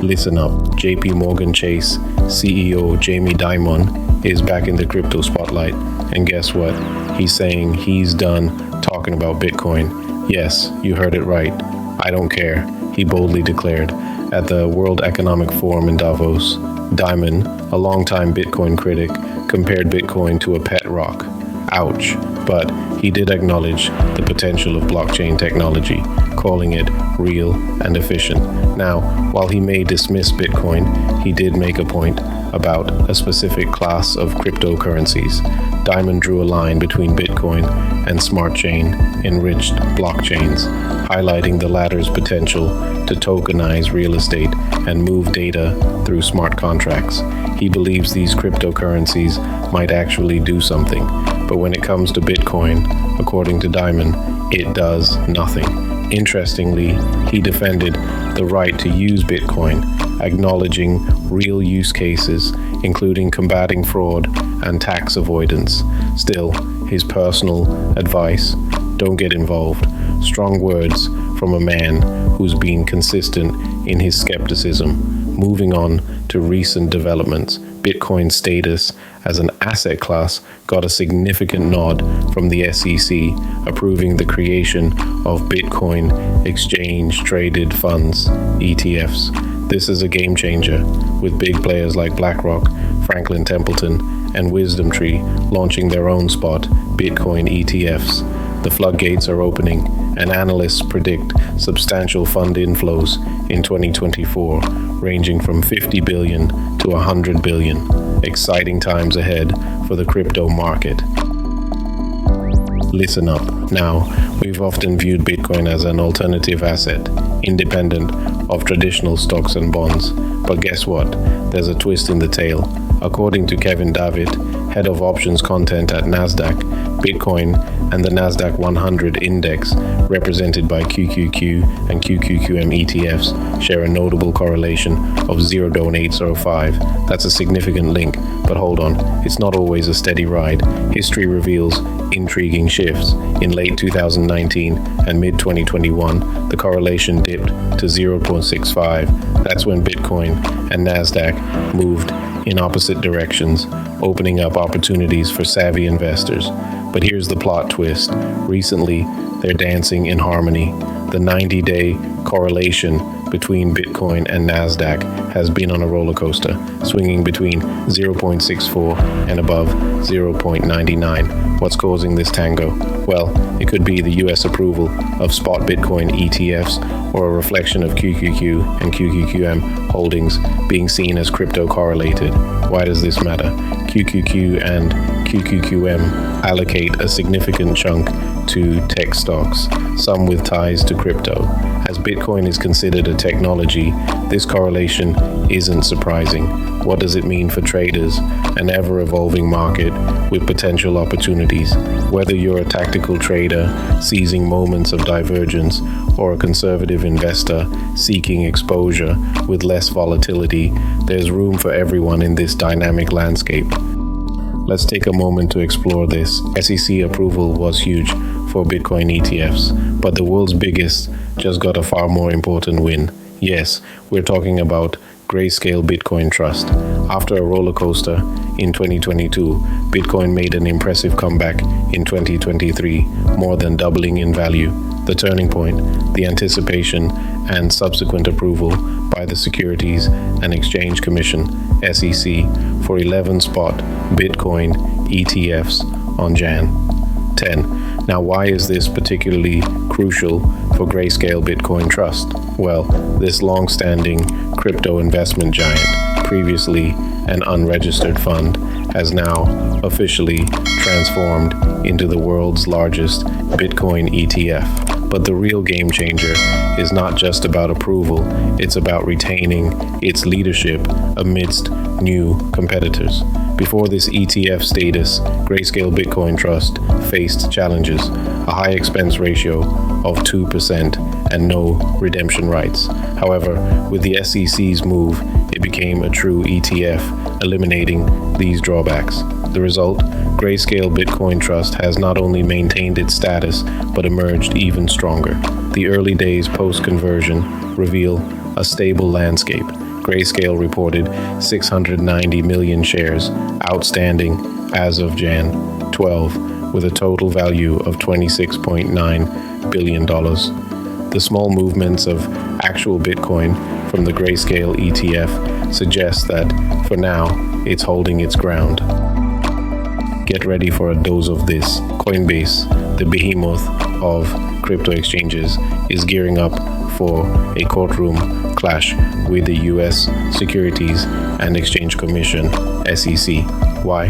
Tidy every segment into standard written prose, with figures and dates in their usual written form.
Listen up, JP Morgan Chase CEO Jamie Dimon is back in the crypto spotlight, and guess what? He's saying he's done talking about Bitcoin. Yes, you heard it right. I don't care, he boldly declared at the World Economic Forum in Davos. Dimon, a longtime Bitcoin critic, compared Bitcoin to a pet rock. Ouch. But he did acknowledge the potential of blockchain technology, calling it real and efficient. Now, while he may dismiss Bitcoin, he did make a point about a specific class of cryptocurrencies. Dimon drew a line between Bitcoin and smart chain enriched blockchains, highlighting the latter's potential to tokenize real estate and move data through smart contracts. He believes these cryptocurrencies might actually do something, but when it comes to Bitcoin, according to Dimon, it does nothing. Interestingly, he defended the right to use Bitcoin, acknowledging real use cases, including combating fraud and tax avoidance. Still, his personal advice: don't get involved. Strong words from a man who's been consistent in his skepticism. Moving on to recent developments, Bitcoin's status as an asset class got a significant nod from the SEC, approving the creation of Bitcoin exchange-traded funds, ETFs. This is a game changer, with big players like BlackRock, Franklin Templeton, and WisdomTree launching their own spot Bitcoin ETFs. The floodgates are opening, and analysts predict substantial fund inflows in 2024, ranging from 50 billion to 100 billion. Exciting times ahead for the crypto market. Listen up. Now, we've often viewed Bitcoin as an alternative asset, independent of traditional stocks and bonds. But guess what? There's a twist in the tale. According to Kevin David, head of options content at Nasdaq, Bitcoin and the Nasdaq 100 index, represented by QQQ and QQQM ETFs, share a notable correlation of 0.805. That's a significant link, but hold on, it's not always a steady ride. History reveals intriguing shifts. In late 2019 and mid-2021, the correlation dipped to 0.65. That's when Bitcoin and Nasdaq moved in opposite directions, opening up opportunities for savvy investors. But here's the plot twist. Recently, they're dancing in harmony. The 90-day correlation between Bitcoin and Nasdaq has been on a roller coaster, swinging between 0.64 and above 0.99. What's causing this tango? Well, it could be the US approval of spot Bitcoin ETFs, or a reflection of QQQ and QQQM holdings being seen as crypto correlated. Why does this matter? QQQ and QQQM allocate a significant chunk to tech stocks, some with ties to crypto. As Bitcoin is considered a technology, this correlation isn't surprising. What does it mean for traders? An ever-evolving market with potential opportunities. Whether you're a tactical trader seizing moments of divergence, or a conservative investor seeking exposure with less volatility, there's room for everyone in this dynamic landscape. Let's take a moment to explore this. SEC approval was huge for Bitcoin ETFs, but the world's biggest just got a far more important win. Yes, we're talking about Grayscale Bitcoin Trust. After a roller coaster in 2022, Bitcoin made an impressive comeback in 2023, more than doubling in value. The turning point, the anticipation and subsequent approval by the Securities and Exchange Commission, SEC, for 11 spot Bitcoin ETFs on Jan 10. Now, why is this particularly crucial for Grayscale Bitcoin Trust? Well, this long-standing crypto investment giant, previously an unregistered fund, has now officially transformed into the world's largest Bitcoin ETF. But the real game changer is not just about approval, it's about retaining its leadership amidst new competitors. Before this ETF status, Grayscale Bitcoin Trust faced challenges: a high expense ratio of 2% and no redemption rights. However, with the SEC's move, it became a true ETF, eliminating these drawbacks. The result, Grayscale Bitcoin Trust has not only maintained its status, but emerged even stronger. The early days post-conversion reveal a stable landscape. Grayscale reported 690 million shares outstanding as of Jan 12, with a total value of $26.9 billion. The small movements of actual Bitcoin from the Grayscale ETF suggest that, for now, it's holding its ground. Get ready for a dose of this. Coinbase, the behemoth of crypto exchanges, is gearing up for a courtroom clash with the U.S. Securities and Exchange Commission, SEC. Why?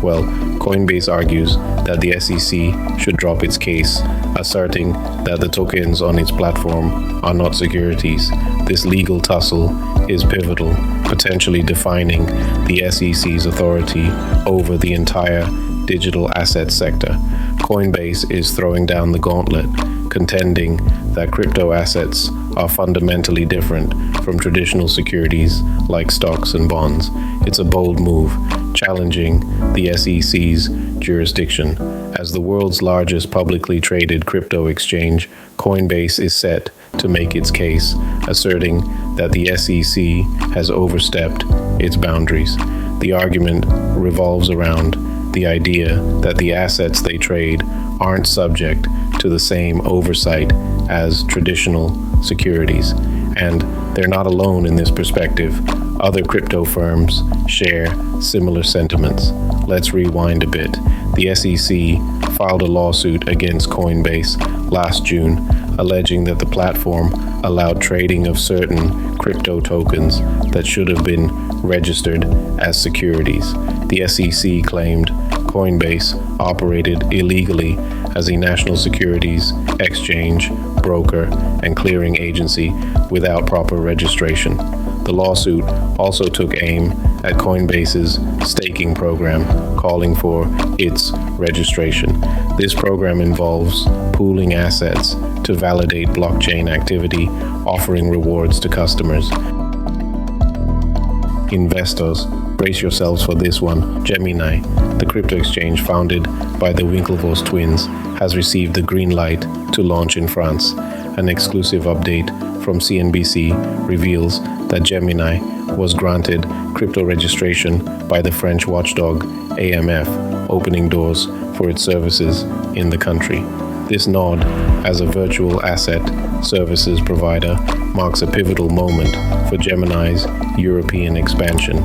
Well, Coinbase argues that the SEC should drop its case, asserting that the tokens on its platform are not securities. This legal tussle is pivotal, potentially defining the SEC's authority over the entire digital asset sector. Coinbase is throwing down the gauntlet, contending that crypto assets are fundamentally different from traditional securities like stocks and bonds. It's a bold move, challenging the SEC's jurisdiction. As the world's largest publicly traded crypto exchange, Coinbase is set to make its case, asserting that the SEC has overstepped its boundaries. The argument revolves around the idea that the assets they trade aren't subject to the same oversight as traditional securities. And they're not alone in this perspective. Other crypto firms share similar sentiments. Let's rewind a bit. The SEC filed a lawsuit against Coinbase last June, alleging that the platform allowed trading of certain crypto tokens that should have been registered as securities. The SEC claimed Coinbase operated illegally as a national securities exchange, broker, and clearing agency without proper registration. The lawsuit also took aim at Coinbase's staking program, calling for its registration. This program involves pooling assets to validate blockchain activity, offering rewards to customers. Investors, brace yourselves for this one. Gemini, the crypto exchange founded by the Winklevoss twins, has received the green light to launch in France. An exclusive update from CNBC reveals that Gemini was granted crypto registration by the French watchdog AMF, opening doors for its services in the country. This nod as a virtual asset services provider marks a pivotal moment for Gemini's European expansion.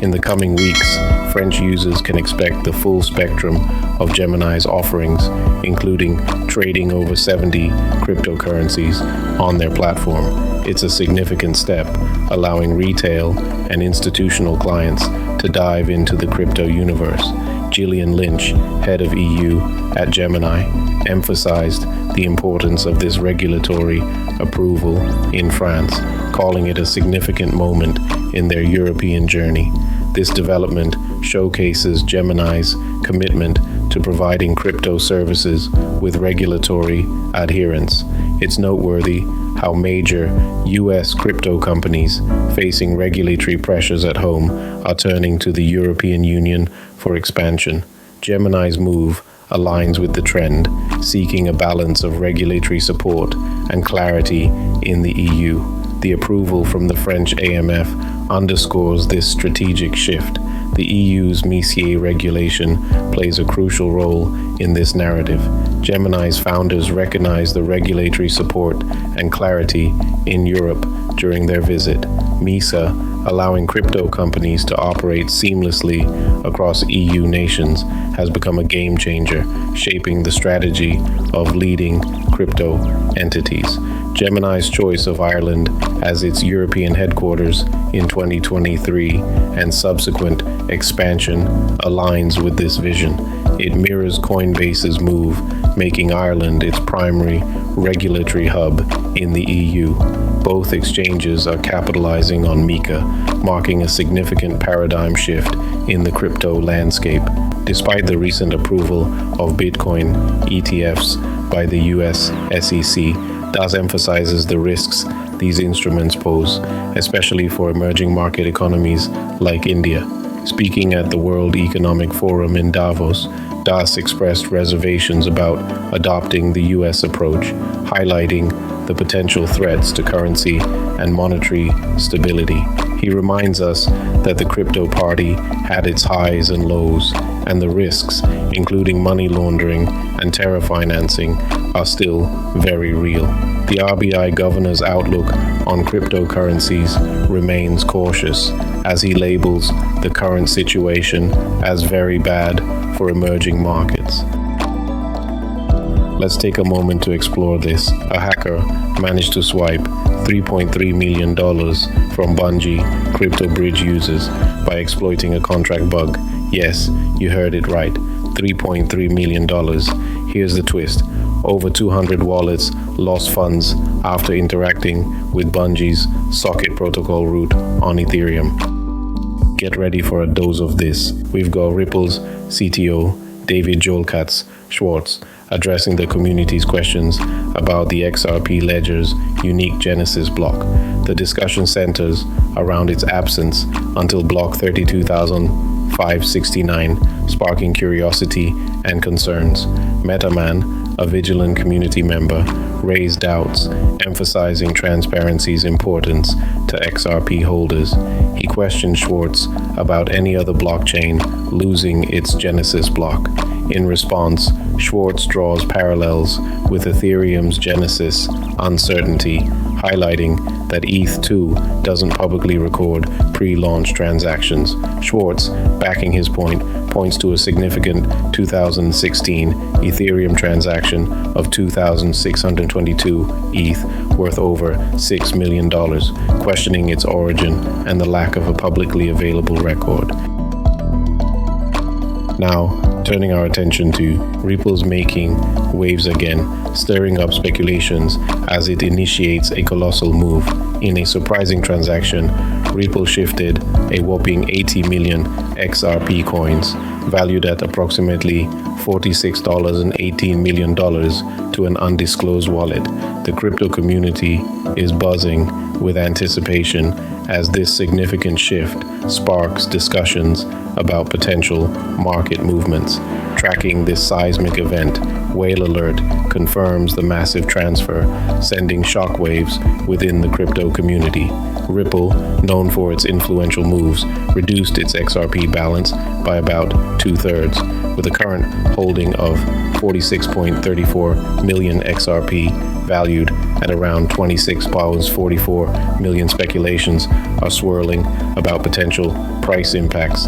In the coming weeks, French users can expect the full spectrum of Gemini's offerings, including trading over 70 cryptocurrencies on their platform. It's a significant step, allowing retail and institutional clients to dive into the crypto universe. Gillian Lynch, head of EU at Gemini, emphasized the importance of this regulatory approval in France, calling it a significant moment in their European journey. This development showcases Gemini's commitment to providing crypto services with regulatory adherence. It's noteworthy how major U.S. crypto companies facing regulatory pressures at home are turning to the European Union for expansion. Gemini's move aligns with the trend, seeking a balance of regulatory support and clarity in the EU. The approval from the French AMF underscores this strategic shift. The EU's MiCA regulation plays a crucial role in this narrative. Gemini's founders recognized the regulatory support and clarity in Europe during their visit. MiCA, allowing crypto companies to operate seamlessly across EU nations, has become a game changer, shaping the strategy of leading crypto entities. Gemini's choice of Ireland as its European headquarters in 2023 and subsequent expansion aligns with this vision. It mirrors Coinbase's move, making Ireland its primary regulatory hub in the EU. Both exchanges are capitalizing on MiCA, marking a significant paradigm shift in the crypto landscape. Despite the recent approval of Bitcoin ETFs by the US SEC, DAS emphasizes the risks these instruments pose, especially for emerging market economies like India. Speaking at the World Economic Forum in Davos, DAS expressed reservations about adopting the US approach, highlighting the potential threats to currency and monetary stability. He reminds us that the crypto party had its highs and lows, and the risks, including money laundering and terror financing, are still very real. The RBI governor's outlook on cryptocurrencies remains cautious, as he labels the current situation as very bad for emerging markets. Let's take a moment to explore this. A hacker managed to swipe $3.3 million from Bungee crypto bridge users by exploiting a contract bug. Yes, you heard it right, $3.3 million. Here's the twist. Over 200 wallets lost funds after interacting with Bungee's socket protocol route on Ethereum. Get ready for a dose of this. We've got Ripple's CTO, David Joelkatz Schwartz, addressing the community's questions about the XRP ledger's unique Genesis block. The discussion centers around its absence until block 32,569, sparking curiosity and concerns. MetaMan, a vigilant community member, raised doubts, emphasizing transparency's importance to XRP holders. He questioned Schwartz about any other blockchain losing its Genesis block. In response, Schwartz draws parallels with Ethereum's Genesis uncertainty, highlighting that ETH2 doesn't publicly record pre-launch transactions. Schwartz, backing his point, points to a significant 2016 Ethereum transaction of 2,622 ETH worth over $6 million, questioning its origin and the lack of a publicly available record. Now, turning our attention to Ripple's making waves again, stirring up speculations as it initiates a colossal move. In a surprising transaction, Ripple shifted a whopping 80 million XRP coins, valued at approximately $46.18 million, to an undisclosed wallet. The crypto community is buzzing with anticipation as this significant shift sparks discussions about potential market movements. Tracking this seismic event, Whale Alert confirms the massive transfer, sending shockwaves within the crypto community. Ripple, known for its influential moves, reduced its XRP balance by about 2/3, with a current holding of 46.34 million XRP, valued at around £26.44 million. Speculations are swirling about potential price impacts.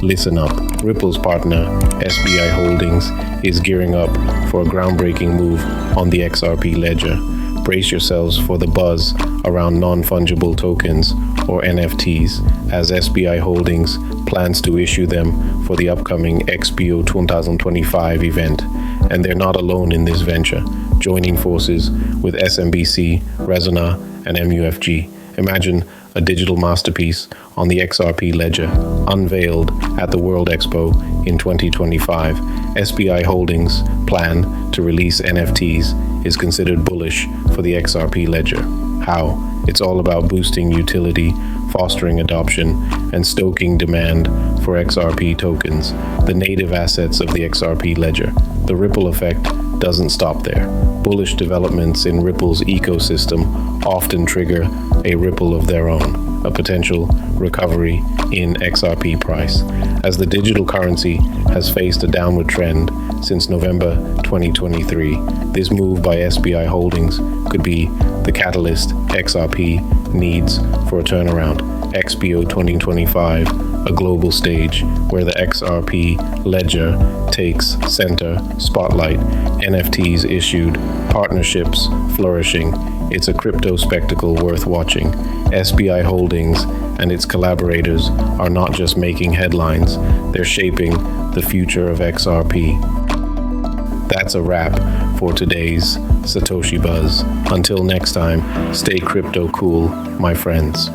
Listen up. Ripple's partner, SBI Holdings, is gearing up for a groundbreaking move on the XRP ledger. Brace yourselves for the buzz around non-fungible tokens, or NFTs, as SBI Holdings plans to issue them for the upcoming XPO 2025 event. And they're not alone in this venture, joining forces with SMBC, Resona, and MUFG. Imagine a digital masterpiece on the XRP ledger, unveiled at the World Expo in 2025. SBI Holdings' plan to release NFTs is considered bullish for the XRP ledger. How? It's all about boosting utility, fostering adoption, and stoking demand for XRP tokens, the native assets of the XRP ledger. The ripple effect doesn't stop there. Bullish developments in Ripple's ecosystem often trigger a ripple of their own, a potential recovery in XRP price. As the digital currency has faced a downward trend since November 2023, this move by SBI Holdings could be the catalyst XRP needs for a turnaround. XPO 2025, a global stage where the XRP ledger takes center spotlight, NFTs issued, partnerships flourishing. It's a crypto spectacle worth watching. SBI Holdings and its collaborators are not just making headlines, they're shaping the future of XRP. That's a wrap for today's Satoshi Buzz. Until next time, stay crypto cool, my friends.